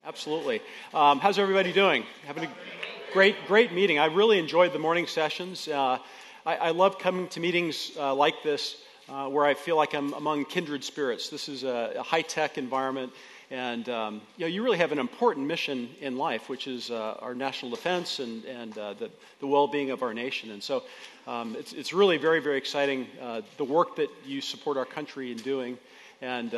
Absolutely. How's everybody doing? Having a great meeting. I really enjoyed the morning sessions. I love coming to meetings like this where I feel like I'm among kindred spirits. This is a high-tech environment, and you really have an important mission in life, which is our national defense and the well-being of our nation. And so it's really very, very exciting, the work that you support our country in doing. And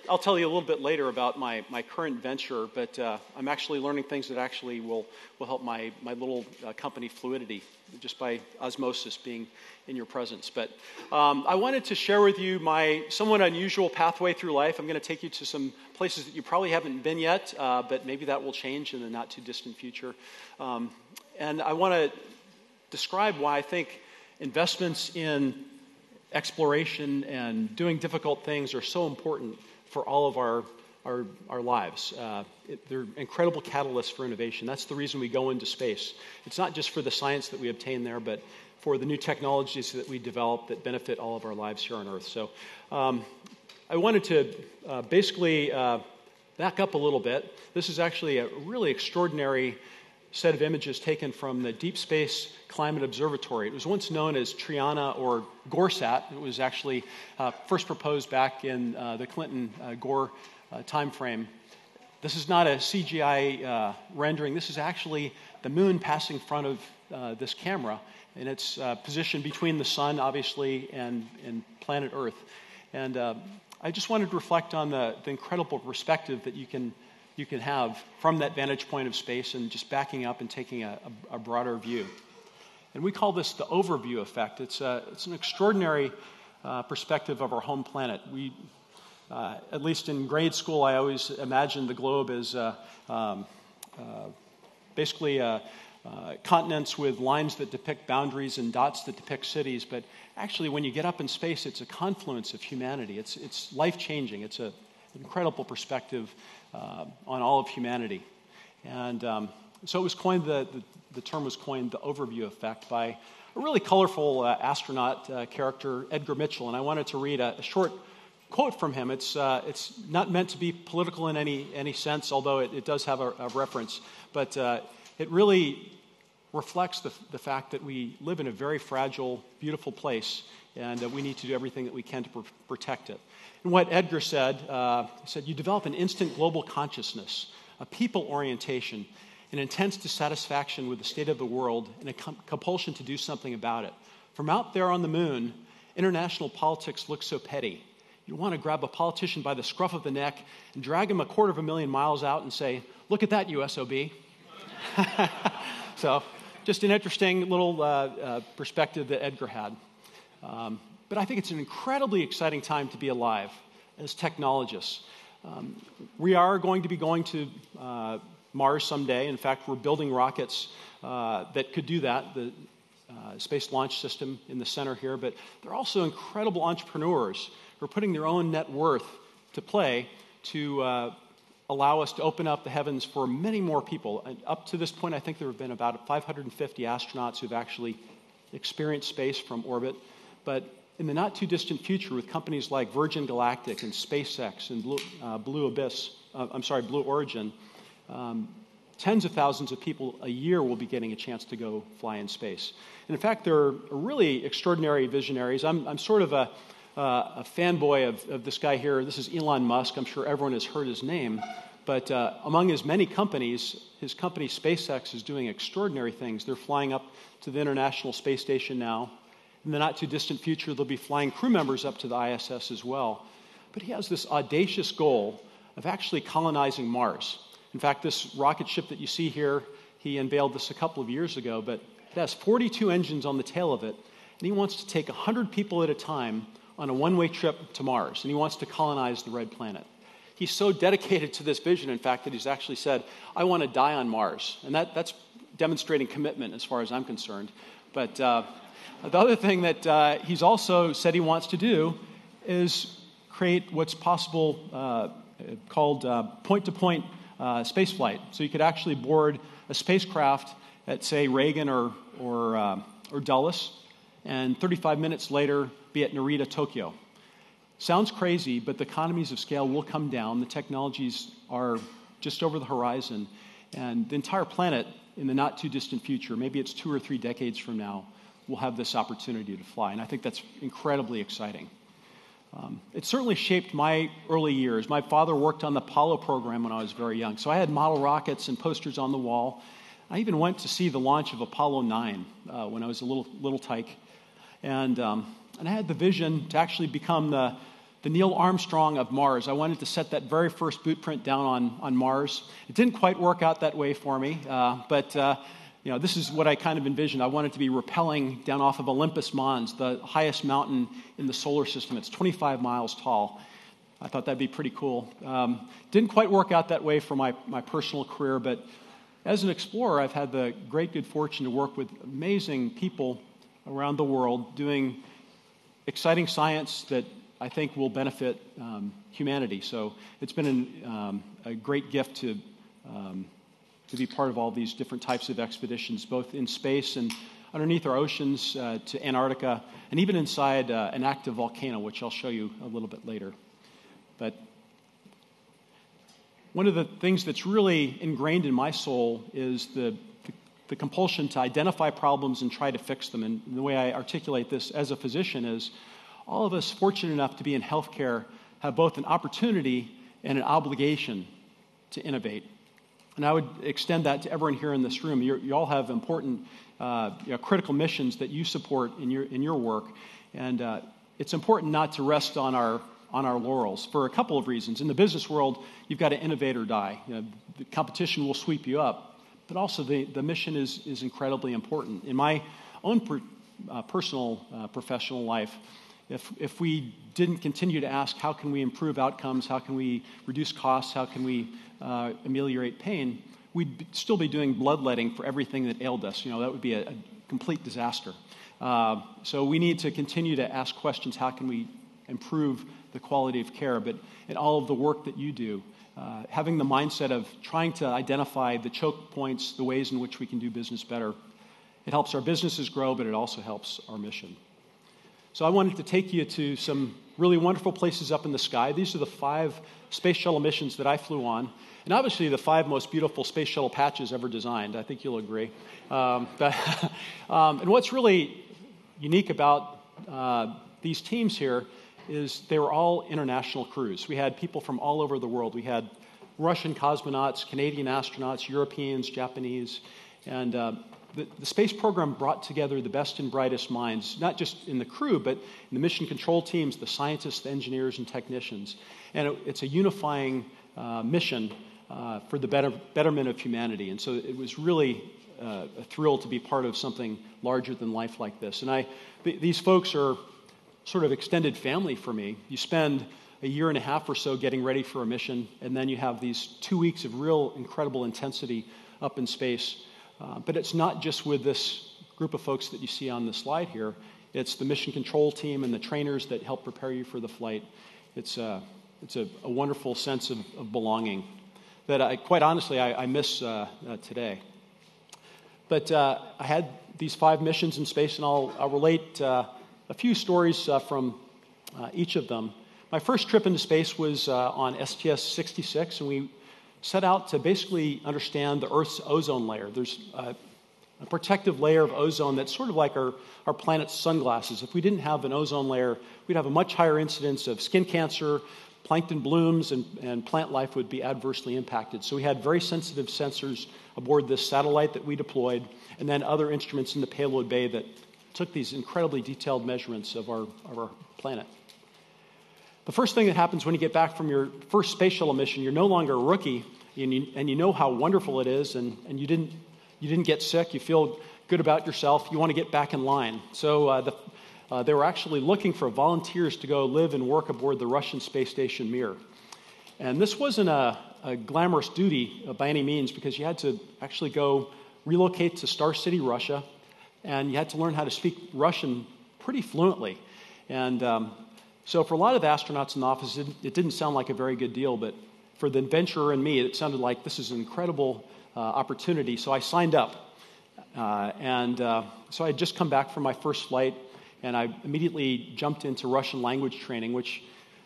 I'll tell you a little bit later about my current venture, but I'm actually learning things that actually will help my little company Fluidity, just by osmosis being in your presence. But I wanted to share with you my somewhat unusual pathway through life. I'm going to take you to some places that you probably haven't been yet, but maybe that will change in the not-too-distant future. And I want to describe why I think investments in exploration and doing difficult things are so important for all of our lives. They're incredible catalysts for innovation. That's the reason we go into space. It's not just for the science that we obtain there, but for the new technologies that we develop that benefit all of our lives here on Earth. So I wanted to basically back up a little bit. This is actually a really extraordinary set of images taken from the Deep Space Climate Observatory. It was once known as Triana or GORSAT. It was actually first proposed back in the Clinton-Gore time frame. This is not a CGI rendering. This is actually the moon passing in front of this camera, and it's positioned between the sun, obviously, and planet Earth. And I just wanted to reflect on the incredible perspective that you can have from that vantage point of space and just backing up and taking a broader view. And we call this the overview effect. It's an extraordinary perspective of our home planet. We, at least in grade school, I always imagined the globe as basically continents with lines that depict boundaries and dots that depict cities. But actually, when you get up in space, it's a confluence of humanity. It's life-changing. It's an incredible perspective on all of humanity. And so it was coined, the term was coined the overview effect by a really colorful astronaut character, Edgar Mitchell. And I wanted to read a short quote from him. It's not meant to be political in any sense, although it does have a reference. But it really reflects the fact that we live in a very fragile, beautiful place, and we need to do everything that we can to protect it. And what Edgar said, you develop an instant global consciousness, a people orientation, an intense dissatisfaction with the state of the world, and a compulsion to do something about it. From out there on the moon, international politics looks so petty. You want to grab a politician by the scruff of the neck and drag him 250,000 miles out and say, "Look at that, USOB." So, just an interesting little perspective that Edgar had. But I think it's an incredibly exciting time to be alive as technologists. We are going to be going to Mars someday. In fact, we're building rockets that could do that, the Space Launch System in the center here. But they're also incredible entrepreneurs who are putting their own net worth to play to allow us to open up the heavens for many more people. And up to this point, I think there have been about 550 astronauts who've actually experienced space from orbit. But in the not-too-distant future, with companies like Virgin Galactic and SpaceX and Blue Origin, tens of thousands of people a year will be getting a chance to go fly in space. And in fact, they're really extraordinary visionaries. I'm sort of a fanboy of this guy here. This is Elon Musk. I'm sure everyone has heard his name. But among his many companies, his company SpaceX is doing extraordinary things. They're flying up to the International Space Station now. In the not-too-distant future, they'll be flying crew members up to the ISS as well. But he has this audacious goal of actually colonizing Mars. In fact, this rocket ship that you see here, he unveiled this a couple of years ago, but it has 42 engines on the tail of it, and he wants to take 100 people at a time on a one-way trip to Mars, and he wants to colonize the red planet. He's so dedicated to this vision, in fact, that he's actually said, "I want to die on Mars." And that's demonstrating commitment as far as I'm concerned. But the other thing that he's also said he wants to do is create what's possible called point-to-point spaceflight. So you could actually board a spacecraft at, say, Reagan or Dulles, and 35 minutes later be at Narita, Tokyo. Sounds crazy, but the economies of scale will come down. The technologies are just over the horizon. And the entire planet, in the not-too-distant future, maybe it's 2 or 3 decades from now, will have this opportunity to fly. And I think that's incredibly exciting. It certainly shaped my early years. My father worked on the Apollo program when I was very young. So I had model rockets and posters on the wall. I even went to see the launch of Apollo 9 when I was a little tyke. And I had the vision to actually become the Neil Armstrong of Mars. I wanted to set that very first boot print down on Mars. It didn't quite work out that way for me, but this is what I kind of envisioned. I wanted to be rappelling down off of Olympus Mons, the highest mountain in the solar system. It's 25 miles tall. I thought that'd be pretty cool. Didn't quite work out that way for my personal career, but as an explorer, I've had the great good fortune to work with amazing people around the world doing exciting science that I think will benefit humanity. So it's been a great gift to be part of all these different types of expeditions, both in space and underneath our oceans to Antarctica, and even inside an active volcano, which I'll show you a little bit later. But one of the things that's really ingrained in my soul is the compulsion to identify problems and try to fix them. And the way I articulate this as a physician is all of us fortunate enough to be in healthcare have both an opportunity and an obligation to innovate. And I would extend that to everyone here in this room. You all have important, critical missions that you support in your work, and it's important not to rest on our laurels for a couple of reasons. In the business world, you've got to innovate or die. The competition will sweep you up, but also the mission is incredibly important. In my own personal professional life, if we didn't continue to ask how can we improve outcomes, how can we reduce costs, how can we ameliorate pain, we'd still be doing bloodletting for everything that ailed us. That would be a complete disaster. So we need to continue to ask questions, how can we improve the quality of care? But in all of the work that you do, having the mindset of trying to identify the choke points, the ways in which we can do business better, it helps our businesses grow, but it also helps our mission. So I wanted to take you to some really wonderful places up in the sky. These are the 5 space shuttle missions that I flew on, and obviously the 5 most beautiful space shuttle patches ever designed. I think you'll agree. And what's really unique about these teams here is they were all international crews. We had people from all over the world. We had Russian cosmonauts, Canadian astronauts, Europeans, Japanese, and the space program brought together the best and brightest minds, not just in the crew, but in the mission control teams, the scientists, the engineers, and technicians. And it's a unifying mission for the betterment of humanity. And so it was really a thrill to be part of something larger than life like this. And these folks are sort of extended family for me. You spend a year and a half or so getting ready for a mission, and then you have these 2 weeks of real incredible intensity up in space. But it's not just with this group of folks that you see on the slide here. It's the mission control team and the trainers that help prepare you for the flight. It's a wonderful sense of belonging that quite honestly I miss today. But I had these 5 missions in space, and I'll relate a few stories from each of them. My first trip into space was on STS-66, and we set out to basically understand the Earth's ozone layer. There's a protective layer of ozone that's sort of like our planet's sunglasses. If we didn't have an ozone layer, we'd have a much higher incidence of skin cancer, plankton blooms, and plant life would be adversely impacted. So we had very sensitive sensors aboard this satellite that we deployed, and then other instruments in the payload bay that took these incredibly detailed measurements of our planet. The first thing that happens when you get back from your first space shuttle mission, you're no longer a rookie, and you know how wonderful it is, and you didn't get sick. You feel good about yourself. You want to get back in line. So they were actually looking for volunteers to go live and work aboard the Russian space station Mir. And this wasn't a glamorous duty by any means, because you had to actually go relocate to Star City, Russia, and you had to learn how to speak Russian pretty fluently. And so for a lot of astronauts in the office, it didn't sound like a very good deal, but for the adventurer and me, it sounded like this is an incredible opportunity. So I signed up. So I had just come back from my first flight, and I immediately jumped into Russian language training, which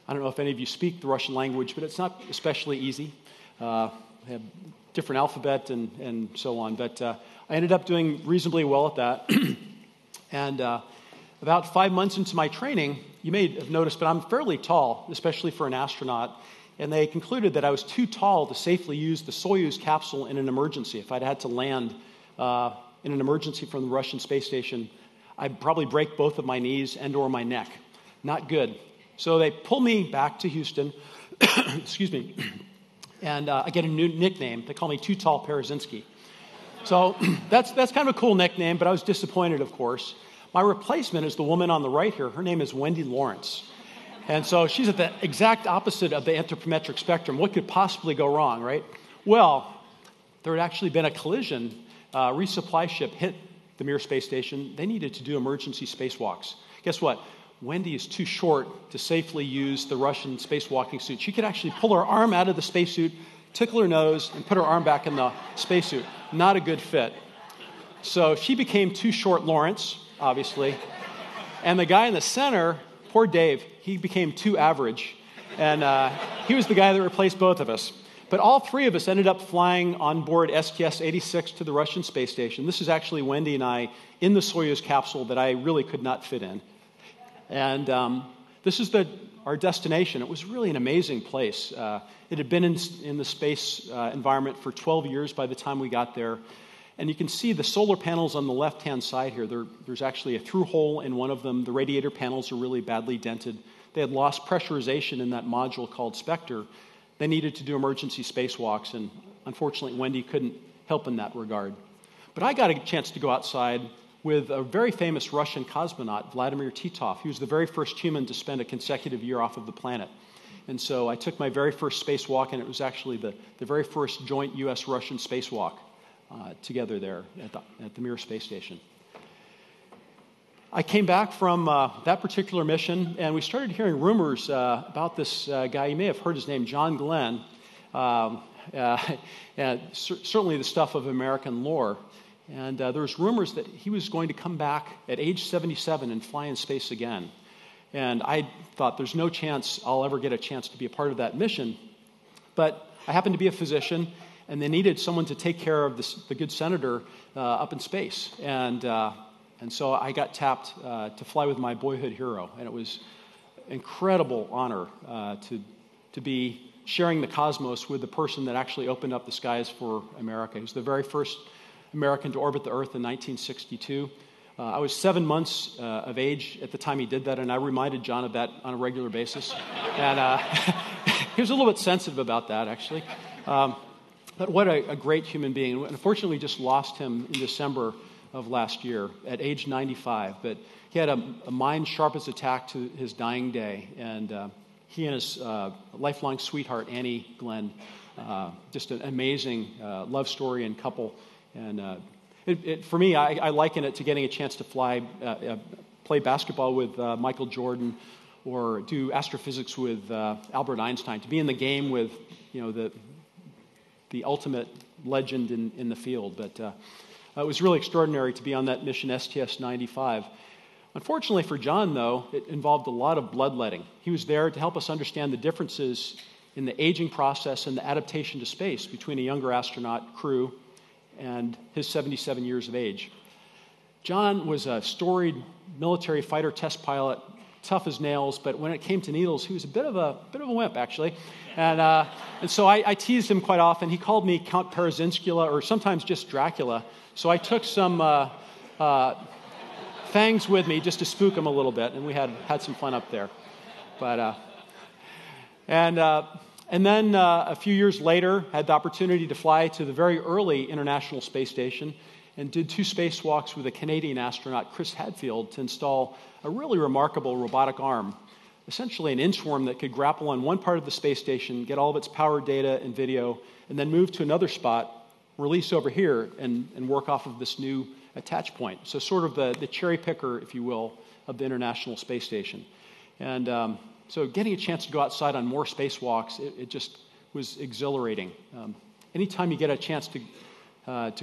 I don't know if any of you speak the Russian language, but it's not especially easy. have different alphabet and so on. But I ended up doing reasonably well at that. And about 5 months into my training, you may have noticed, but I'm fairly tall, especially for an astronaut. And they concluded that I was too tall to safely use the Soyuz capsule in an emergency. If I'd had to land in an emergency from the Russian space station, I'd probably break both of my knees and or my neck. Not good. So they pull me back to Houston, excuse me, and I get a new nickname. They call me Too Tall Parazynski. So that's kind of a cool nickname, but I was disappointed, of course. My replacement is the woman on the right here. Her name is Wendy Lawrence. And so she's at the exact opposite of the anthropometric spectrum. What could possibly go wrong, right? Well, there had actually been a collision. A resupply ship hit the Mir space station. They needed to do emergency spacewalks. Guess what? Wendy is too short to safely use the Russian spacewalking suit. She could actually pull her arm out of the spacesuit, tickle her nose, and put her arm back in the spacesuit. Not a good fit. So she became Too Short Lawrence, obviously. And the guy in the center, poor Dave, he became Too Average. And he was the guy that replaced both of us. But all three of us ended up flying on board STS-86 to the Russian space station. This is actually Wendy and I in the Soyuz capsule that I really could not fit in. And this is our destination. It was really an amazing place. It had been in the space environment for 12 years by the time we got there. And you can see the solar panels on the left-hand side here. There's actually a through hole in one of them. The radiator panels are really badly dented. They had lost pressurization in that module called Spectre. They needed to do emergency spacewalks, and unfortunately, Wendy couldn't help in that regard. But I got a chance to go outside with a very famous Russian cosmonaut, Vladimir Titov. He was the very first human to spend a consecutive year off of the planet. And so I took my very first spacewalk, and it was actually the very first joint U.S.-Russian spacewalk together there at the Mir space station. I came back from that particular mission, and we started hearing rumors about this guy. You may have heard his name, John Glenn, certainly the stuff of American lore. And there was rumors that he was going to come back at age 77 and fly in space again. And I thought there's no chance I'll ever get a chance to be a part of that mission. But I happened to be a physician, and they needed someone to take care of the good senator up in space. And so I got tapped to fly with my boyhood hero, and it was an incredible honor to be sharing the cosmos with the person that actually opened up the skies for America. He was the very first American to orbit the Earth in 1962. I was 7 months of age at the time he did that, and I reminded John of that on a regular basis. And he was a little bit sensitive about that, actually. But what a great human being. Unfortunately, we just lost him in December of last year at age 95. But he had a mind sharp as a tack to his dying day. And he and his lifelong sweetheart, Annie Glenn, just an amazing love story and couple. And for me, I liken it to getting a chance to play basketball with Michael Jordan or do astrophysics with Albert Einstein, to be in the game with the ultimate legend in the field. But it was really extraordinary to be on that mission STS-95. Unfortunately for John, though, it involved a lot of bloodletting. He was there to help us understand the differences in the aging process and the adaptation to space between a younger astronaut crew and his 77 years of age. John was a storied military fighter test pilot, tough as nails, but when it came to needles, he was a bit of a wimp, actually. And so I teased him quite often. He called me Count Parazynski, or sometimes just Dracula. So I took some fangs with me just to spook him a little bit, and we had some fun up there. But and then a few years later, had the opportunity to fly to the very early International Space Station and did 2 spacewalks with a Canadian astronaut, Chris Hadfield, to install a really remarkable robotic arm, essentially an inchworm that could grapple on one part of the space station, get all of its power data and video, and then move to another spot, release over here, and work off of this new attach point. So sort of the cherry picker, if you will, of the International Space Station. And so getting a chance to go outside on more spacewalks, it just was exhilarating. Anytime you get a chance to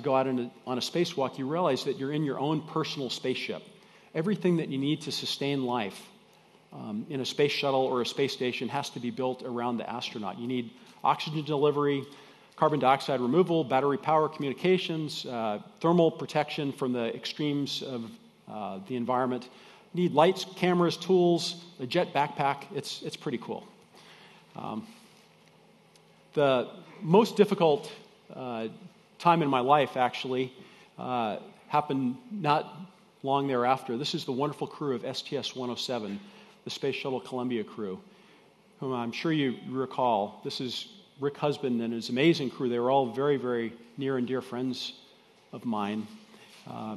go out on a spacewalk, you realize that you're in your own personal spaceship. Everything that you need to sustain life in a space shuttle or a space station has to be built around the astronaut. You need oxygen delivery, carbon dioxide removal, battery power, communications, thermal protection from the extremes of the environment. Need lights, cameras, tools, a jet backpack. It's pretty cool. The most difficult time in my life, actually, happened not long thereafter. This is the wonderful crew of STS-107, the Space Shuttle Columbia crew, whom I'm sure you recall. This is Rick Husband and his amazing crew. They were all very, very near and dear friends of mine.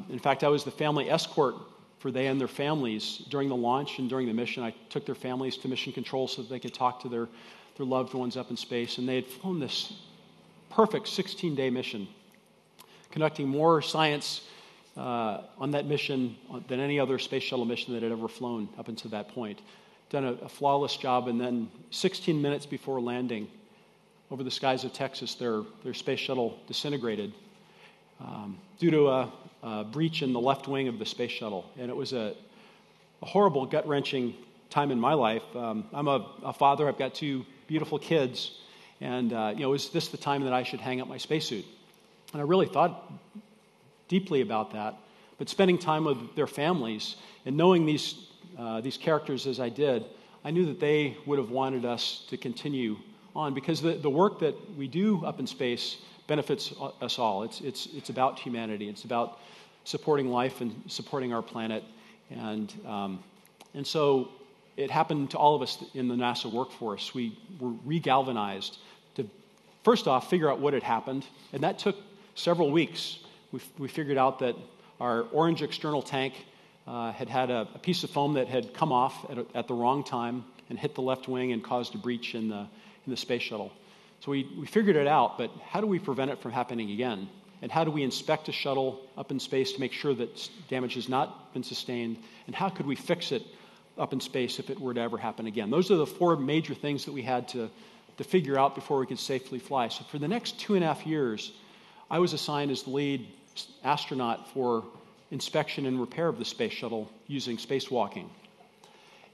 In fact, I was the family escort for they and their families during the launch and during the mission. I took their families to mission control so that they could talk to their loved ones up in space. And they had flown this perfect 16-day mission, conducting more science on that mission than any other space shuttle mission that had ever flown up until that point. Done a flawless job, and then 16 minutes before landing over the skies of Texas, their space shuttle disintegrated due to a breach in the left wing of the space shuttle. And it was a horrible, gut-wrenching time in my life. I'm a father. I've got 2 beautiful kids. And, is this the time that I should hang up my spacesuit? And I really thought deeply about that. But spending time with their families and knowing these characters as I did, I knew that they would have wanted us to continue on, because the work that we do up in space benefits us all. It's about humanity. It's about supporting life and supporting our planet. And so it happened to all of us in the NASA workforce. We were re-galvanized to, first off, figure out what had happened. And that took several weeks. We figured out that our orange external tank had a piece of foam that had come off at the wrong time and hit the left wing and caused a breach in the space shuttle. So we figured it out, but how do we prevent it from happening again? And how do we inspect a shuttle up in space to make sure that damage has not been sustained? And how could we fix it up in space if it were to ever happen again? Those are the 4 major things that we had to figure out before we could safely fly. So for the next 2.5 years, I was assigned as the lead astronaut for inspection and repair of the space shuttle using spacewalking.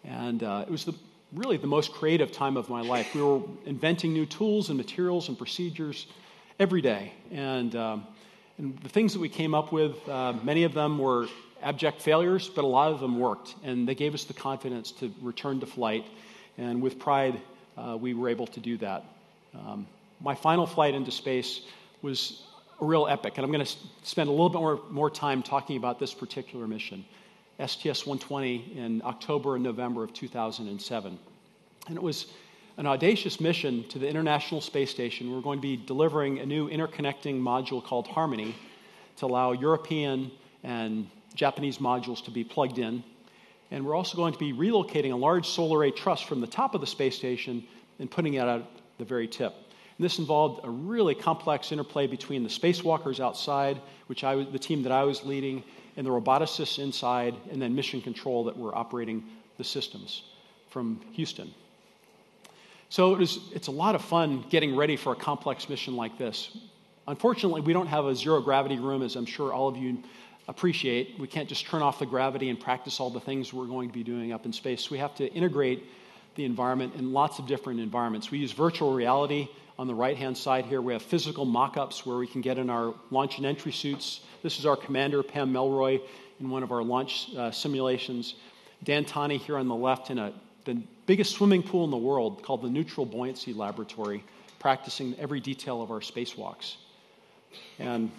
And it was really the most creative time of my life. We were inventing new tools and materials and procedures every day. And the things that we came up with, many of them were abject failures, but a lot of them worked. And they gave us the confidence to return to flight. And with pride, we were able to do that. My final flight into space was a real epic. And I'm going to spend a little bit more time talking about this particular mission. STS-120 in October and November of 2007. And it was an audacious mission to the International Space Station. We're going to be delivering a new interconnecting module called Harmony to allow European and Japanese modules to be plugged in. And we're also going to be relocating a large solar array truss from the top of the space station and putting it out at the very tip. And this involved a really complex interplay between the spacewalkers outside, the team that I was leading, and the roboticists inside, and then mission control that were operating the systems from Houston. So it's a lot of fun getting ready for a complex mission like this. Unfortunately, we don't have a zero-gravity room, as I'm sure all of you appreciate. We can't just turn off the gravity and practice all the things we're going to be doing up in space. We have to integrate the environment in lots of different environments. We use virtual reality. On the right-hand side here, we have physical mock-ups where we can get in our launch and entry suits. This is our commander, Pam Melroy, in one of our launch simulations. Dan Taney here on the left in the biggest swimming pool in the world called the Neutral Buoyancy Laboratory, practicing every detail of our spacewalks. And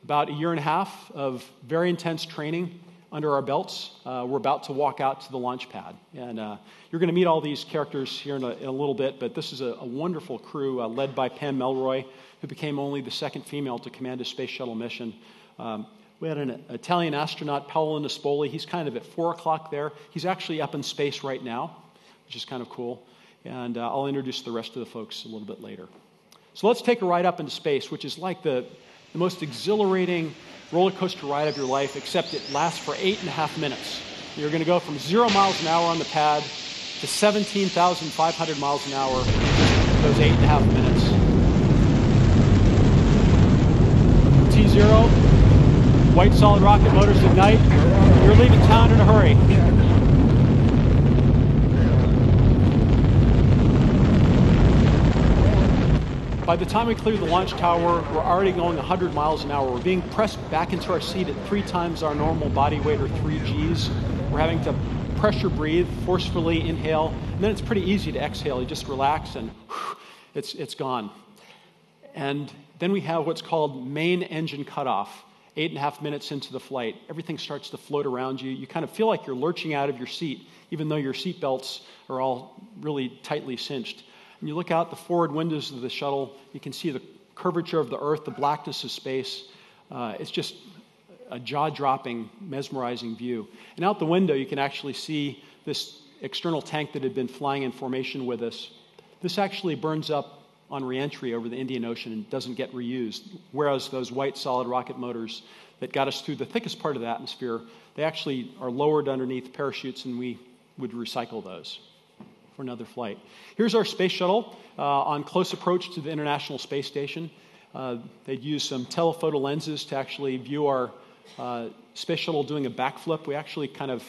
about 1.5 years of very intense training under our belts. We're about to walk out to the launch pad. And you're going to meet all these characters here in a little bit, but this is a wonderful crew led by Pam Melroy, who became only the 2nd female to command a space shuttle mission. We had an Italian astronaut, Paolo Nespoli. He's kind of at 4 o'clock there. He's actually up in space right now, which is kind of cool. And I'll introduce the rest of the folks a little bit later. So let's take a ride up into space, which is like the most exhilarating roller coaster ride of your life, except it lasts for 8.5 minutes. You're going to go from 0 miles an hour on the pad to 17,500 miles an hour in those 8.5 minutes. T0, white solid rocket motors ignite. You're leaving town in a hurry. By the time we clear the launch tower, we're already going 100 miles an hour. We're being pressed back into our seat at 3 times our normal body weight, or 3 Gs. We're having to pressure breathe, forcefully inhale, and then it's pretty easy to exhale. You just relax and whew, it's gone. And then we have what's called main engine cutoff. 8.5 minutes into the flight, everything starts to float around you. You kind of feel like you're lurching out of your seat, even though your seat belts are all really tightly cinched. And you look out the forward windows of the shuttle, you can see the curvature of the Earth, the blackness of space. It's just a jaw-dropping, mesmerizing view. And out the window, you can actually see this external tank that had been flying in formation with us. This actually burns up on reentry over the Indian Ocean and doesn't get reused, whereas those white solid rocket motors that got us through the thickest part of the atmosphere, they actually are lowered underneath parachutes, and we would recycle those for another flight. Here's our space shuttle on close approach to the International Space Station. They'd use some telephoto lenses to actually view our space shuttle doing a backflip. We actually kind of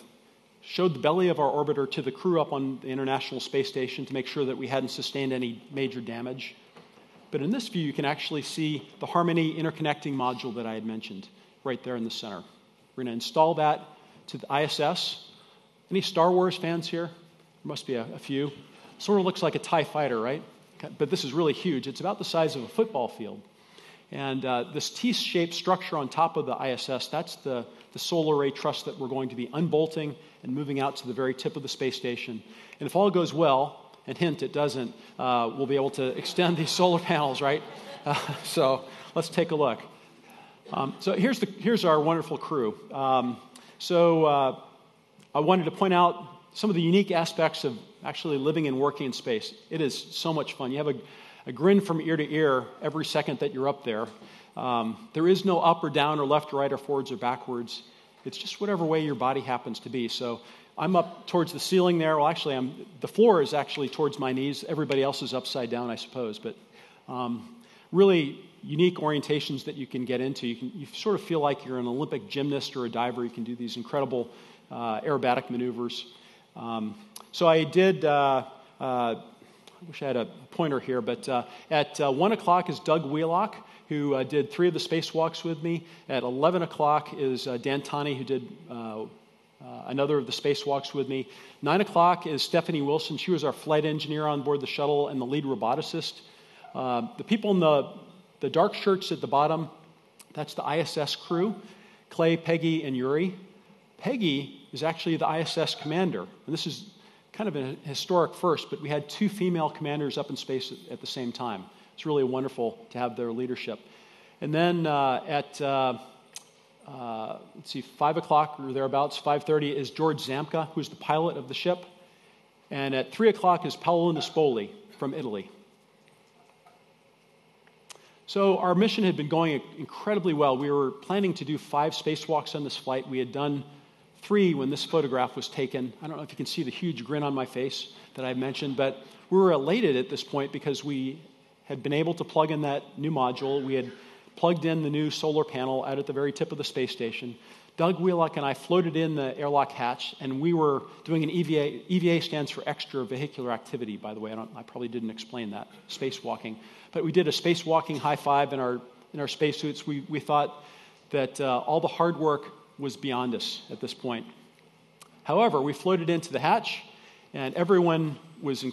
showed the belly of our orbiter to the crew up on the International Space Station to make sure that we hadn't sustained any major damage. But in this view, you can actually see the Harmony interconnecting module that I had mentioned right there in the center. We're going to install that to the ISS. Any Star Wars fans here? There must be a few. Sort of looks like a TIE fighter, right? But this is really huge. It's about the size of a football field. And this T-shaped structure on top of the ISS, that's the solar array truss that we're going to be unbolting and moving out to the very tip of the space station. And if all goes well, and hint, it doesn't, we'll be able to extend these solar panels, right? So let's take a look. So here's our wonderful crew. I wanted to point out some of the unique aspects of actually living and working in space. It is so much fun. You have a grin from ear to ear every second that you're up there. There is no up or down or left or right or forwards or backwards. It's just whatever way your body happens to be. So I'm up towards the ceiling there. Well, actually, the floor is actually towards my knees. Everybody else is upside down, I suppose. But really unique orientations that you can get into. You sort of feel like you're an Olympic gymnast or a diver. You can do these incredible aerobatic maneuvers. So I did... I wish I had a pointer here, but at 1 o'clock is Doug Wheelock, who did 3 of the spacewalks with me. At 11 o'clock is Dan Taney, who did another of the spacewalks with me. 9 o'clock is Stephanie Wilson. She was our flight engineer on board the shuttle and the lead roboticist. The people in the dark shirts at the bottom, that's the ISS crew, Clay, Peggy, and Yuri. Peggy is actually the ISS commander, and this is kind of a historic first, but we had 2 female commanders up in space at the same time. It's really wonderful to have their leadership. And then at 5 o'clock or thereabouts, 5:30 is George Zamka, who's the pilot of the ship. And at 3 o'clock is Paolo Nespoli from Italy. So our mission had been going incredibly well. We were planning to do 5 spacewalks on this flight. We had done 3 when this photograph was taken. I don't know if you can see the huge grin on my face that I mentioned, but we were elated at this point because we had been able to plug in that new module. We had plugged in the new solar panel out at the very tip of the space station. Doug Wheelock and I floated in the airlock hatch, and we were doing an EVA. EVA stands for extravehicular activity, by the way. I probably didn't explain that, spacewalking. But we did a spacewalking high five in our spacesuits. We thought that all the hard work was beyond us at this point. However, we floated into the hatch, and everyone was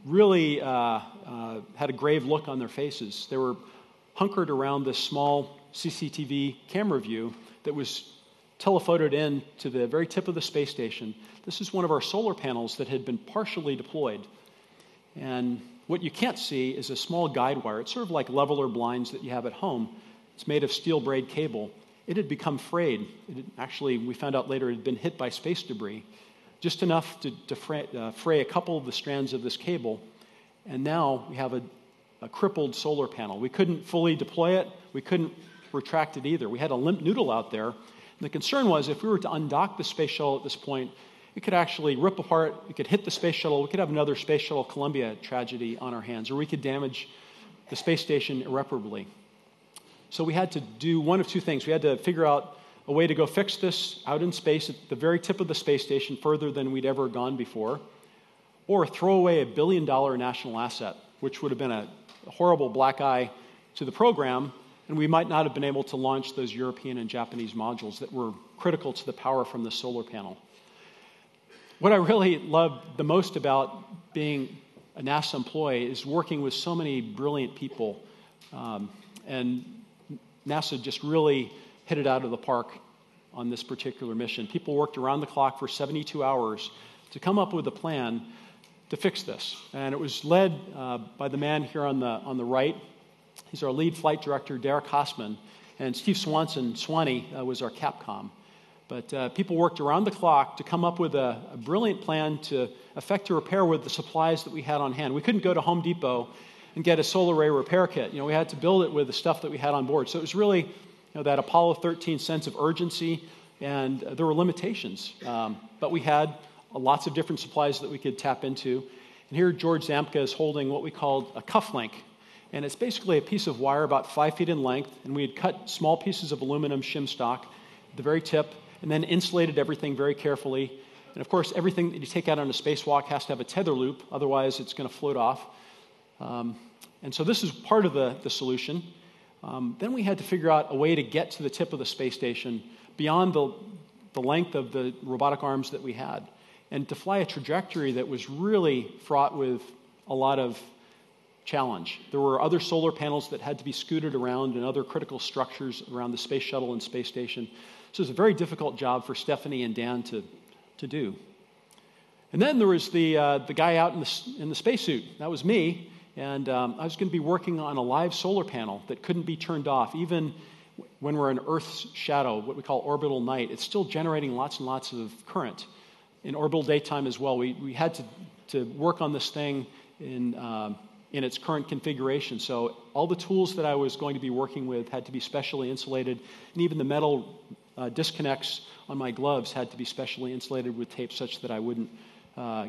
really had a grave look on their faces. They were hunkered around this small CCTV camera view that was telephotoed in to the very tip of the space station. This is one of our solar panels that had been partially deployed. And what you can't see is a small guide wire. It's sort of like leveler blinds that you have at home. It's made of steel braid cable. It had become frayed. We found out later, it had been hit by space debris, just enough to fray a couple of the strands of this cable. And now we have a crippled solar panel. We couldn't fully deploy it. We couldn't retract it either. We had a limp noodle out there. And the concern was if we were to undock the space shuttle at this point, it could actually rip apart. It could hit the space shuttle. We could have another Space Shuttle Columbia tragedy on our hands, or we could damage the space station irreparably. So we had to do one of 2 things. We had to figure out a way to go fix this out in space at the very tip of the space station, further than we'd ever gone before, or throw away $1 billion national asset, which would have been a horrible black eye to the program, and we might not have been able to launch those European and Japanese modules that were critical to the power from the solar panel. What I really love the most about being a NASA employee is working with so many brilliant people, and NASA just really hit it out of the park on this particular mission. People worked around the clock for 72 hours to come up with a plan to fix this, and it was led by the man here on the right. He's our lead flight director, Derek Hassman, and Steve Swanee was our Capcom. But people worked around the clock to come up with a brilliant plan to effect a repair with the supplies that we had on hand. We couldn't go to Home Depot and get a solar array repair kit. We had to build it with the stuff that we had on board. So it was really that Apollo 13 sense of urgency, and there were limitations. But we had lots of different supplies that we could tap into. And here George Zamka is holding what we called a cuff link. And it's basically a piece of wire about 5 feet in length, and we had cut small pieces of aluminum shim stock at the very tip, and then insulated everything very carefully. And of course, everything that you take out on a spacewalk has to have a tether loop, otherwise it's going to float off. And so this is part of the solution. Then we had to figure out a way to get to the tip of the space station beyond the length of the robotic arms that we had, and to fly a trajectory that was really fraught with a lot of challenge. There were other solar panels that had to be scooted around and other critical structures around the space shuttle and space station. So it was a very difficult job for Stephanie and Dan to do. And then there was the guy out in the spacesuit. That was me. And I was going to be working on a live solar panel that couldn't be turned off. Even when we're in Earth's shadow, what we call orbital night, it's still generating lots and lots of current. In orbital daytime as well, we had to work on this thing in its current configuration. So all the tools that I was going to be working with had to be specially insulated, and even the metal disconnects on my gloves had to be specially insulated with tape such that I wouldn't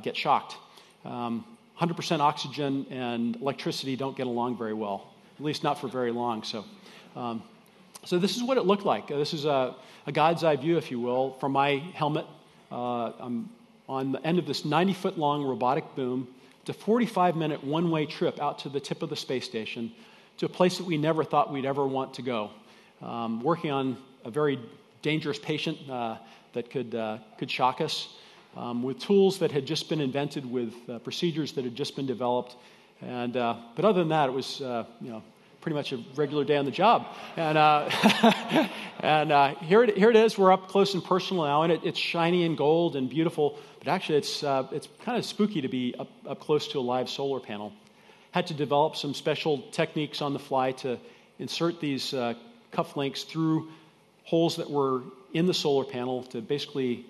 get shocked. 100% oxygen and electricity don't get along very well, at least not for very long. So this is what it looked like. This is a God's eye view, if you will, from my helmet. I'm on the end of this 90-foot-long robotic boom. It's a 45-minute one-way trip out to the tip of the space station to a place that we never thought we'd ever want to go. Working on a very dangerous patient that could shock us, with tools that had just been invented, with procedures that had just been developed, and but other than that, it was pretty much a regular day on the job. And here it is. We're up close and personal now, and it's shiny and gold and beautiful. But actually, it's kind of spooky to be up close to a live solar panel. Had to develop some special techniques on the fly to insert these cuff links through holes that were in the solar panel to basically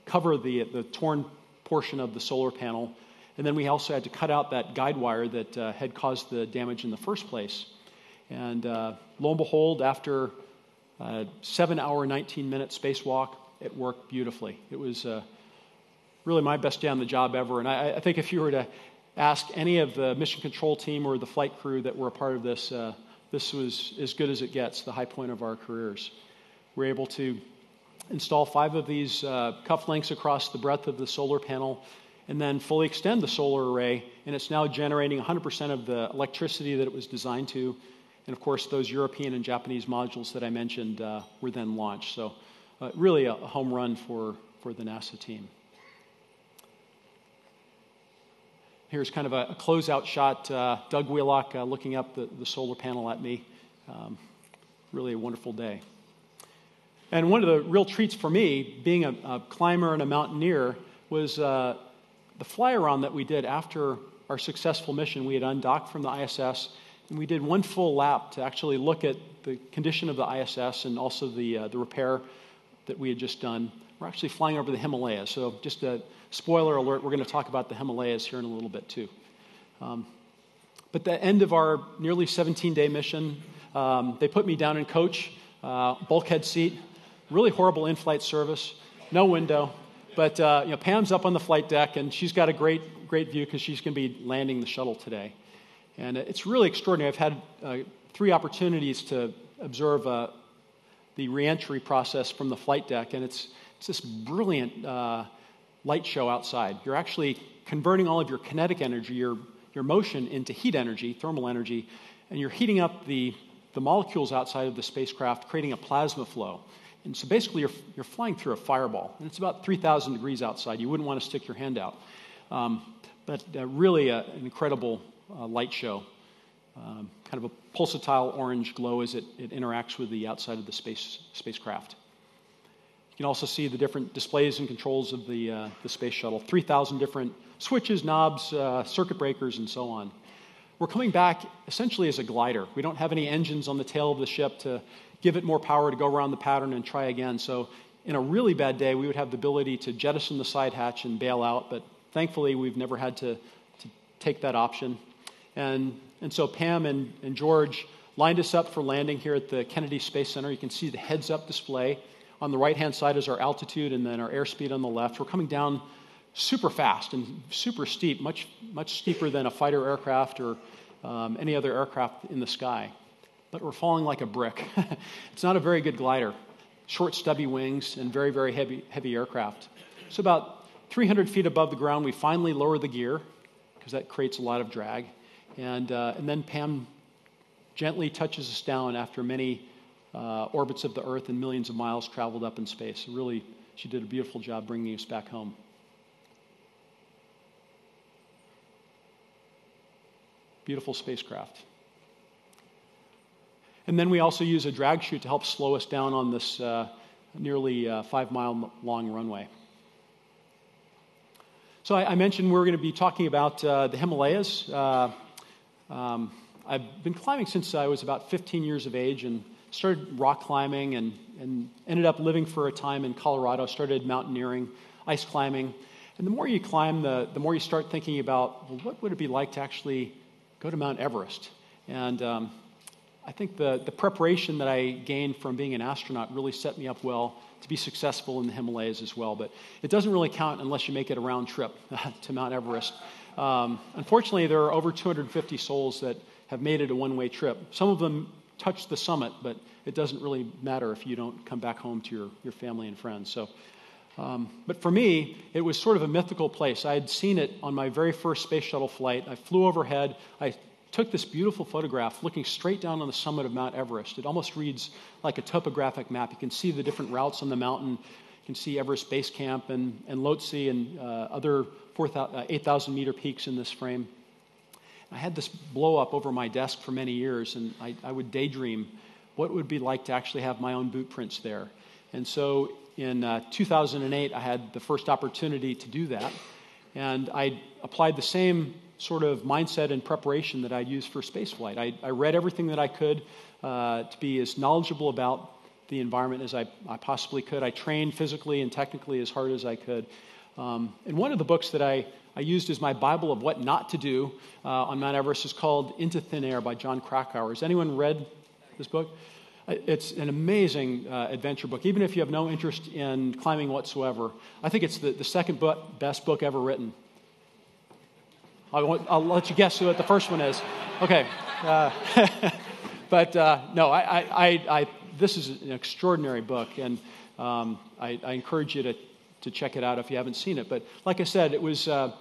cover the torn portion of the solar panel. And then we also had to cut out that guide wire that had caused the damage in the first place. And lo and behold, after a 7-hour, 19-minute spacewalk, it worked beautifully. It was really my best day on the job ever. And I think if you were to ask any of the mission control team or the flight crew that were a part of this, this was as good as it gets, the high point of our careers. We were able to install 5 of these cuff links across the breadth of the solar panel, and then fully extend the solar array, and it's now generating 100% of the electricity that it was designed to. And of course, those European and Japanese modules that I mentioned were then launched. So really a home run for the NASA team. Here's kind of a closeout shot, Doug Wheelock looking up the solar panel at me. Really a wonderful day. And one of the real treats for me, being a climber and a mountaineer, was the fly-around that we did after our successful mission. We had undocked from the ISS, and we did one full lap to actually look at the condition of the ISS and also the repair that we had just done. We're actually flying over the Himalayas, so just a spoiler alert, we're going to talk about the Himalayas here in a little bit too. But the end of our nearly 17-day mission, they put me down in coach, bulkhead seat, really horrible in-flight service, no window. But Pam's up on the flight deck, and she's got a great view because she's going to be landing the shuttle today. And it's really extraordinary. I've had 3 opportunities to observe the reentry process from the flight deck, and it's this brilliant light show outside. You're actually converting all of your kinetic energy, your your motion into heat energy, thermal energy, and you're heating up the molecules outside of the spacecraft, creating a plasma flow. And so basically you're flying through a fireball, and it's about 3,000 degrees outside. You wouldn't want to stick your hand out. But really an incredible light show. Kind of a pulsatile orange glow as it interacts with the outside of the spacecraft. You can also see the different displays and controls of the space shuttle. 3,000 different switches, knobs, circuit breakers, and so on. We're coming back essentially as a glider. We don't have any engines on the tail of the ship to give it more power to go around the pattern and try again. So in a really bad day, we would have the ability to jettison the side hatch and bail out, but thankfully we've never had to take that option. And so Pam and George lined us up for landing here at the Kennedy Space Center. You can see the heads-up display. On the right-hand side is our altitude and then our airspeed on the left. We're coming down super fast and super steep, much steeper than a fighter aircraft or any other aircraft in the sky. But we're falling like a brick. It's not a very good glider. Short, stubby wings and very, very heavy aircraft. So about 300 feet above the ground, we finally lower the gear because that creates a lot of drag. And then Pam gently touches us down after many orbits of the Earth and millions of miles traveled up in space. Really, she did a beautiful job bringing us back home. Beautiful spacecraft. And then we also use a drag chute to help slow us down on this nearly 5-mile long runway. So I mentioned we're going to be talking about the Himalayas. I've been climbing since I was about 15 years of age and started rock climbing and ended up living for a time in Colorado, started mountaineering, ice climbing. And the more you climb, the more you start thinking about, well, what would it be like to actually go to Mount Everest? And I think the preparation that I gained from being an astronaut really set me up well to be successful in the Himalayas as well. But it doesn't really count unless you make it a round trip to Mount Everest. Unfortunately, there are over 250 souls that have made it a one-way trip. Some of them touch the summit, but it doesn't really matter if you don't come back home to your family and friends. So, but for me, it was sort of a mythical place. I had seen it on my very first space shuttle flight. I flew overhead. I took this beautiful photograph looking straight down on the summit of Mount Everest. It almost reads like a topographic map. You can see the different routes on the mountain. You can see Everest Base Camp and Lhotse and other 8,000 meter peaks in this frame. I had this blow up over my desk for many years, and I would daydream what it would be like to actually have my own boot prints there. And so in 2008, I had the first opportunity to do that, and I applied the same sort of mindset and preparation that I'd used for spaceflight. I read everything that I could to be as knowledgeable about the environment as I possibly could. I trained physically and technically as hard as I could. And one of the books that I used as my Bible of what not to do on Mount Everest is called Into Thin Air by John Krakauer. Has anyone read this book? It's an amazing adventure book. Even if you have no interest in climbing whatsoever, I think it's the second best book ever written. I'll let you guess what the first one is. Okay. But no, this is an extraordinary book, and I encourage you to check it out if you haven't seen it. But like I said, it was a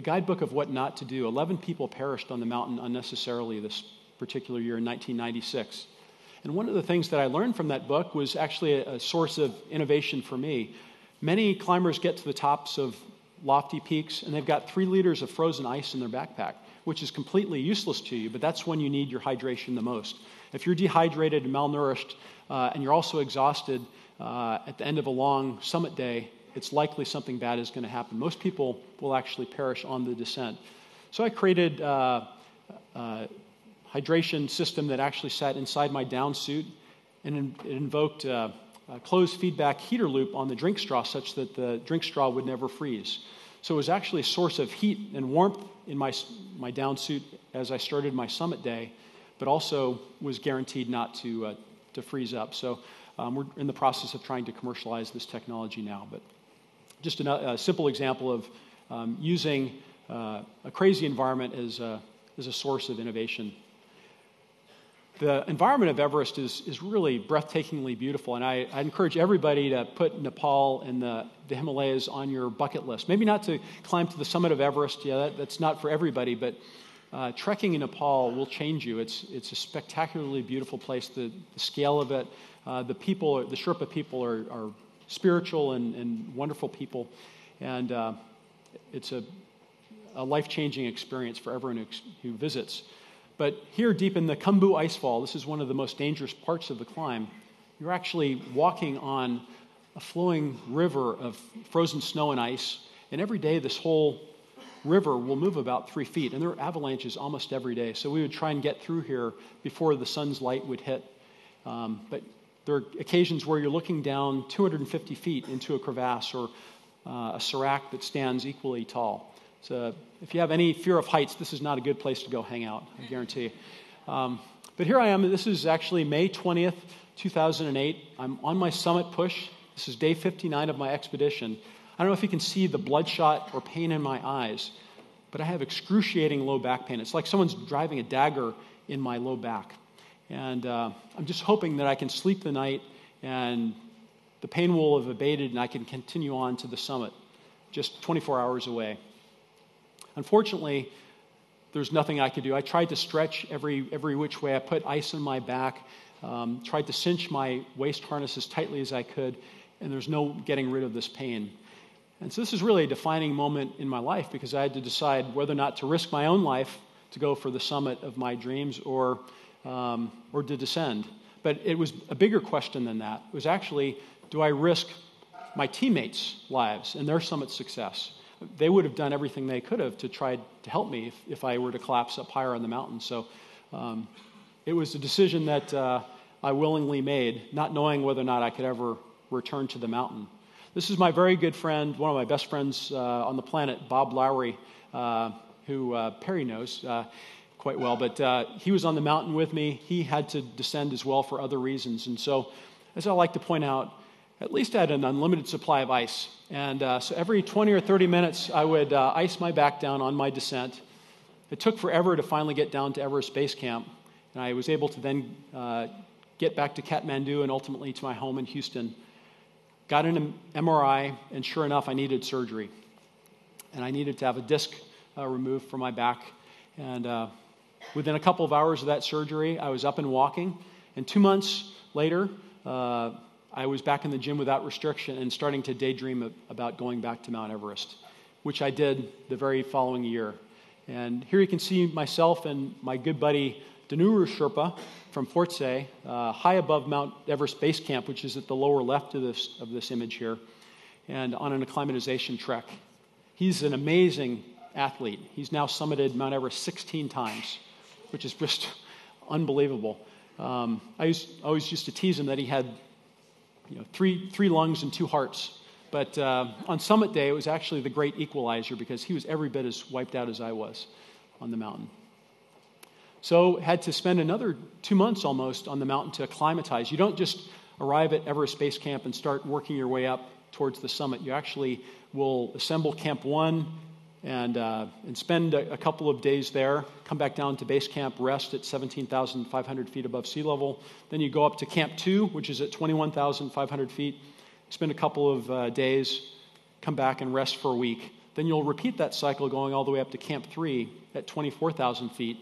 guidebook of what not to do. 11 people perished on the mountain unnecessarily this particular year in 1996. And one of the things that I learned from that book was actually a source of innovation for me. Many climbers get to the tops of lofty peaks, and they've got 3 liters of frozen ice in their backpack, which is completely useless to you, but that's when you need your hydration the most. If you're dehydrated and malnourished, and you're also exhausted at the end of a long summit day, it's likely something bad is going to happen. Most people will actually perish on the descent. So I created a hydration system that actually sat inside my down suit, and it invoked a closed feedback heater loop on the drink straw such that the drink straw would never freeze. So it was actually a source of heat and warmth in my down suit as I started my summit day, but also was guaranteed not to freeze up. So we're in the process of trying to commercialize this technology now. But just a simple example of using a crazy environment as a source of innovation. The environment of Everest is really breathtakingly beautiful, and I encourage everybody to put Nepal and the Himalayas on your bucket list. Maybe not to climb to the summit of Everest, that's not for everybody, but trekking in Nepal will change you. It's a spectacularly beautiful place. The scale of it, the people, the Sherpa people are spiritual and wonderful people, and it's a life-changing experience for everyone who visits. But here deep in the Khumbu Icefall, this is one of the most dangerous parts of the climb, you're actually walking on a flowing river of frozen snow and ice, and every day this whole river will move about 3 feet, and there are avalanches almost every day. So we would try and get through here before the sun's light would hit. But there are occasions where you're looking down 250 feet into a crevasse or a serac that stands equally tall. So if you have any fear of heights, this is not a good place to go hang out, I guarantee you. But here I am. This is actually May 20th, 2008. I'm on my summit push. This is day 59 of my expedition. I don't know if you can see the bloodshot or pain in my eyes, but I have excruciating low back pain. It's like someone's driving a dagger in my low back. And I'm just hoping that I can sleep the night and the pain will have abated and I can continue on to the summit, just 24 hours away. Unfortunately, there's nothing I could do. I tried to stretch every which way. I put ice on my back, tried to cinch my waist harness as tightly as I could, and there's no getting rid of this pain. And so this is really a defining moment in my life because I had to decide whether or not to risk my own life to go for the summit of my dreams or to descend. But it was a bigger question than that. It was actually, do I risk my teammates' lives and their summit success? They would have done everything they could have to try to help me if I were to collapse up higher on the mountain. So it was a decision that I willingly made, not knowing whether or not I could ever return to the mountain. This is my very good friend, one of my best friends on the planet, Bob Lowry, who Perry knows quite well. But he was on the mountain with me. He had to descend as well for other reasons. And so, as I like to point out, at least I had an unlimited supply of ice. And so every 20 or 30 minutes, I would ice my back down on my descent. It took forever to finally get down to Everest Base Camp. And I was able to then get back to Kathmandu and ultimately to my home in Houston. Got an MRI, and sure enough, I needed surgery. And I needed to have a disc removed from my back. And within a couple of hours of that surgery, I was up and walking. And 2 months later, I was back in the gym without restriction and starting to daydream about going back to Mount Everest, which I did the very following year. And here you can see myself and my good buddy Danuru Sherpa from Fort Say, high above Mount Everest Base Camp, which is at the lower left of this image here, and on an acclimatization trek. He's an amazing athlete. He's now summited Mount Everest 16 times, which is just unbelievable. I always used to tease him that he had three lungs and 2 hearts. But on summit day, it was actually the great equalizer because he was every bit as wiped out as I was on the mountain. So had to spend another 2 months almost on the mountain to acclimatize. You don't just arrive at Everest Base Camp and start working your way up towards the summit. You actually will assemble Camp 1 and spend a couple of days there, come back down to base camp, rest at 17,500 feet above sea level. Then you go up to Camp 2, which is at 21,500 feet, spend a couple of days, come back and rest for a week. Then you'll repeat that cycle going all the way up to Camp 3 at 24,000 feet,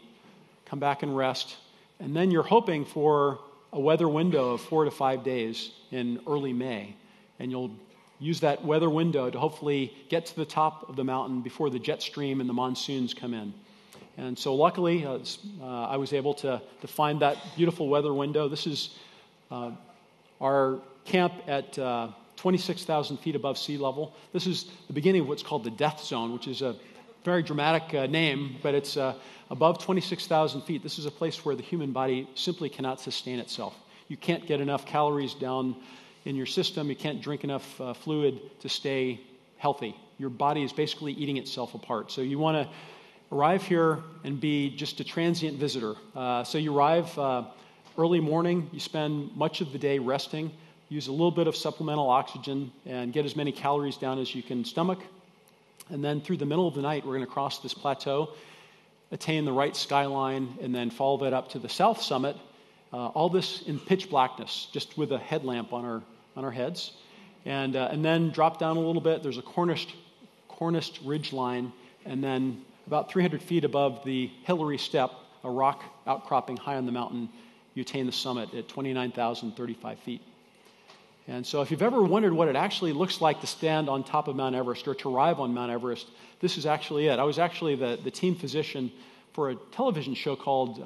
come back and rest, and then you're hoping for a weather window of 4 to 5 days in early May, and you'll use that weather window to hopefully get to the top of the mountain before the jet stream and the monsoons come in. And so luckily, I was able to find that beautiful weather window. This is our camp at 26,000 feet above sea level. This is the beginning of what's called the death zone, which is a very dramatic name, but it's above 26,000 feet. This is a place where the human body simply cannot sustain itself. You can't get enough calories down in your system. You can't drink enough fluid to stay healthy. Your body is basically eating itself apart. So you want to arrive here and be just a transient visitor. So you arrive early morning. You spend much of the day resting. Use a little bit of supplemental oxygen and get as many calories down as you can stomach. And then through the middle of the night, we're going to cross this plateau, attain the right skyline, and then follow that up to the south summit All this in pitch blackness, just with a headlamp on our heads. And then drop down a little bit. There's a corniced ridge line, and then about 300 feet above the Hillary Step, a rock outcropping high on the mountain, you attain the summit at 29,035 feet. And so if you've ever wondered what it actually looks like to stand on top of Mount Everest or to arrive on Mount Everest, this is actually it. I was actually the team physician for a television show called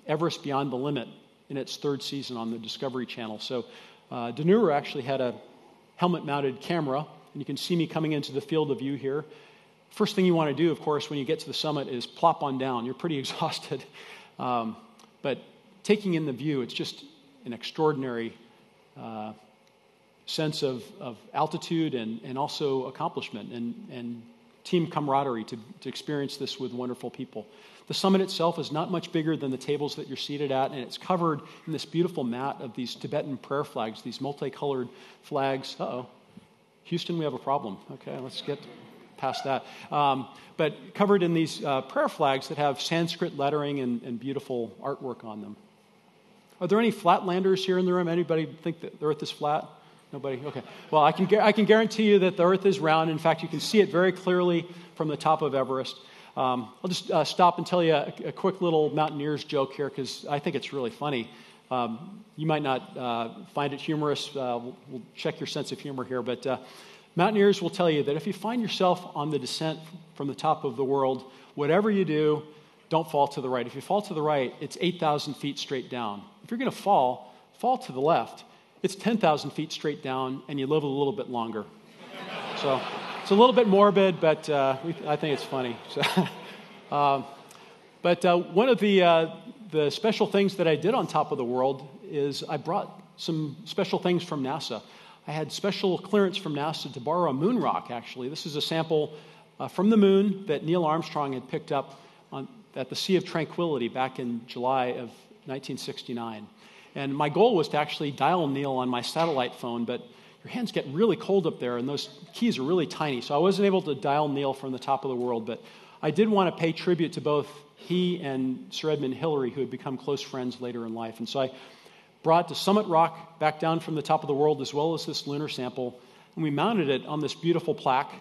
Everest Beyond the Limit in its third season on the Discovery Channel. So Danuru actually had a helmet-mounted camera, and you can see me coming into the field of view here. First thing you want to do, of course, when you get to the summit is plop on down. You're pretty exhausted. But taking in the view, it's just an extraordinary sense of altitude and also accomplishment and team camaraderie to experience this with wonderful people. The summit itself is not much bigger than the tables that you're seated at, and it's covered in this beautiful mat of these Tibetan prayer flags, these multicolored flags. Houston, we have a problem. Okay, let's get past that. But covered in these prayer flags that have Sanskrit lettering and beautiful artwork on them. Are there any flatlanders here in the room? Anybody think that the Earth is flat? Nobody? Okay. Well, I can guarantee you that the Earth is round. In fact, you can see it very clearly from the top of Everest. I'll just stop and tell you a quick little Mountaineers joke here because I think it's really funny. You might not find it humorous. We'll check your sense of humor here. But Mountaineers will tell you that if you find yourself on the descent from the top of the world, whatever you do, don't fall to the right. If you fall to the right, it's 8,000 feet straight down. If you're going to fall to the left. It's 10,000 feet straight down, and you live a little bit longer. So it's a little bit morbid, but I think it's funny. So, but one of the special things that I did on top of the world is I brought some special things from NASA. I had special clearance from NASA to borrow a moon rock, actually. This is a sample from the moon that Neil Armstrong had picked up at the Sea of Tranquility back in July of 1969. And my goal was to actually dial Neil on my satellite phone, but your hands get really cold up there, and those keys are really tiny. So I wasn't able to dial Neil from the top of the world, but I did want to pay tribute to both he and Sir Edmund Hillary, who had become close friends later in life. And so I brought the Summit Rock back down from the top of the world, as well as this lunar sample, and we mounted it on this beautiful plaque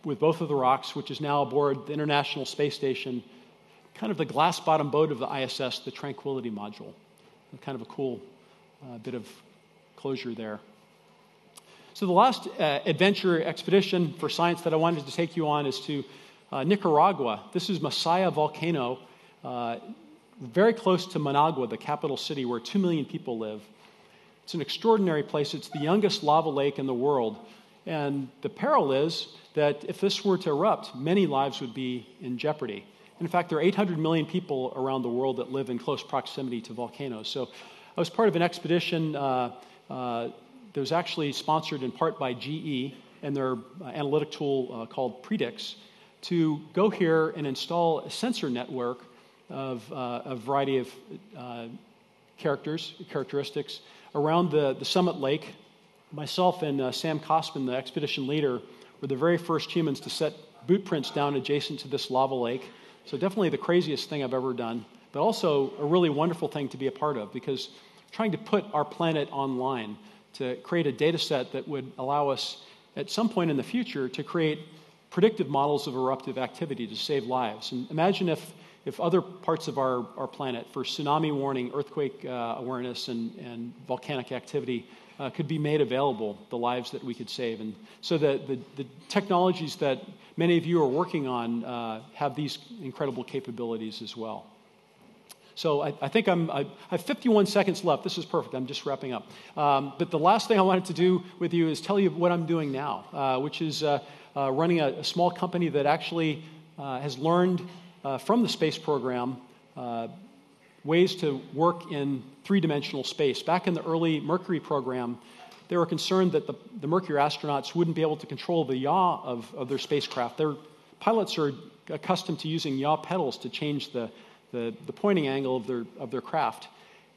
with both of the rocks, which is now aboard the International Space Station, kind of the glass-bottom boat of the ISS, the Tranquility module. Kind of a cool bit of closure there. So the last adventure expedition for science that I wanted to take you on is to Nicaragua. This is Masaya Volcano, very close to Managua, the capital city where 2 million people live. It's an extraordinary place. It's the youngest lava lake in the world. And the peril is that if this were to erupt, many lives would be in jeopardy. In fact, there are 800 million people around the world that live in close proximity to volcanoes. So I was part of an expedition that was actually sponsored in part by GE and their analytic tool called Predix to go here and install a sensor network of a variety of characteristics around the Summit Lake. Myself and Sam Kosman, the expedition leader, were the very first humans to set boot prints down adjacent to this lava lake. So definitely the craziest thing I've ever done, but also a really wonderful thing to be a part of because trying to put our planet online to create a data set that would allow us at some point in the future to create predictive models of eruptive activity to save lives. And imagine if other parts of our planet for tsunami warning, earthquake awareness, and volcanic activity could be made available, the lives that we could save. And so the technologies that many of you are working on have these incredible capabilities as well. So I think I have 51 seconds left. This is perfect. I'm just wrapping up. But the last thing I wanted to do with you is tell you what I'm doing now, which is running a small company that actually has learned from the space program ways to work in three-dimensional space. Back in the early Mercury program, they were concerned that the Mercury astronauts wouldn't be able to control the yaw of their spacecraft. Their pilots are accustomed to using yaw pedals to change the pointing angle of their craft.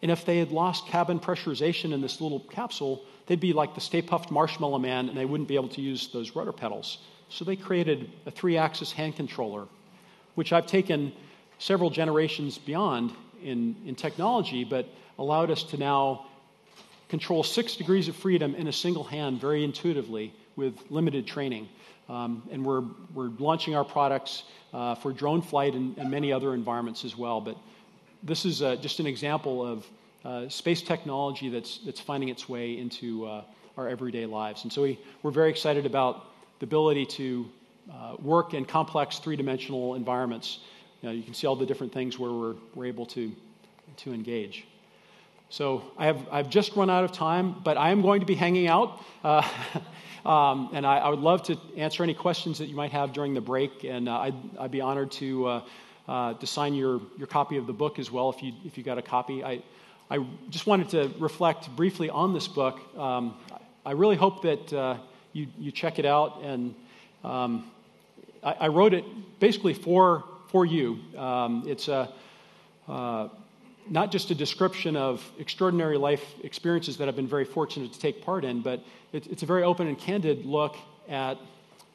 And if they had lost cabin pressurization in this little capsule, they'd be like the Stay Puft Marshmallow Man, and they wouldn't be able to use those rudder pedals. So they created a 3-axis hand controller, which I've taken several generations beyond in technology, but allowed us to now control 6 degrees of freedom in a single hand very intuitively with limited training. And we're launching our products for drone flight and many other environments as well. But this is just an example of space technology that's finding its way into our everyday lives. And so we're very excited about the ability to work in complex three-dimensional environments. You can see all the different things where we're able to engage. So I've just run out of time, but I am going to be hanging out. And I would love to answer any questions that you might have during the break, and I'd be honored to sign your copy of the book as well if you got a copy. I just wanted to reflect briefly on this book. I really hope that you check it out, and I wrote it basically for you. It's not just a description of extraordinary life experiences that I've been very fortunate to take part in, but it's a very open and candid look at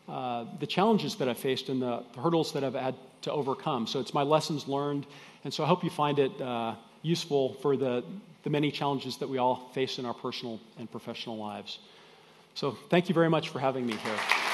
the challenges that I've faced and the hurdles that I've had to overcome. So it's my lessons learned, and so I hope you find it useful for the many challenges that we all face in our personal and professional lives. So thank you very much for having me here.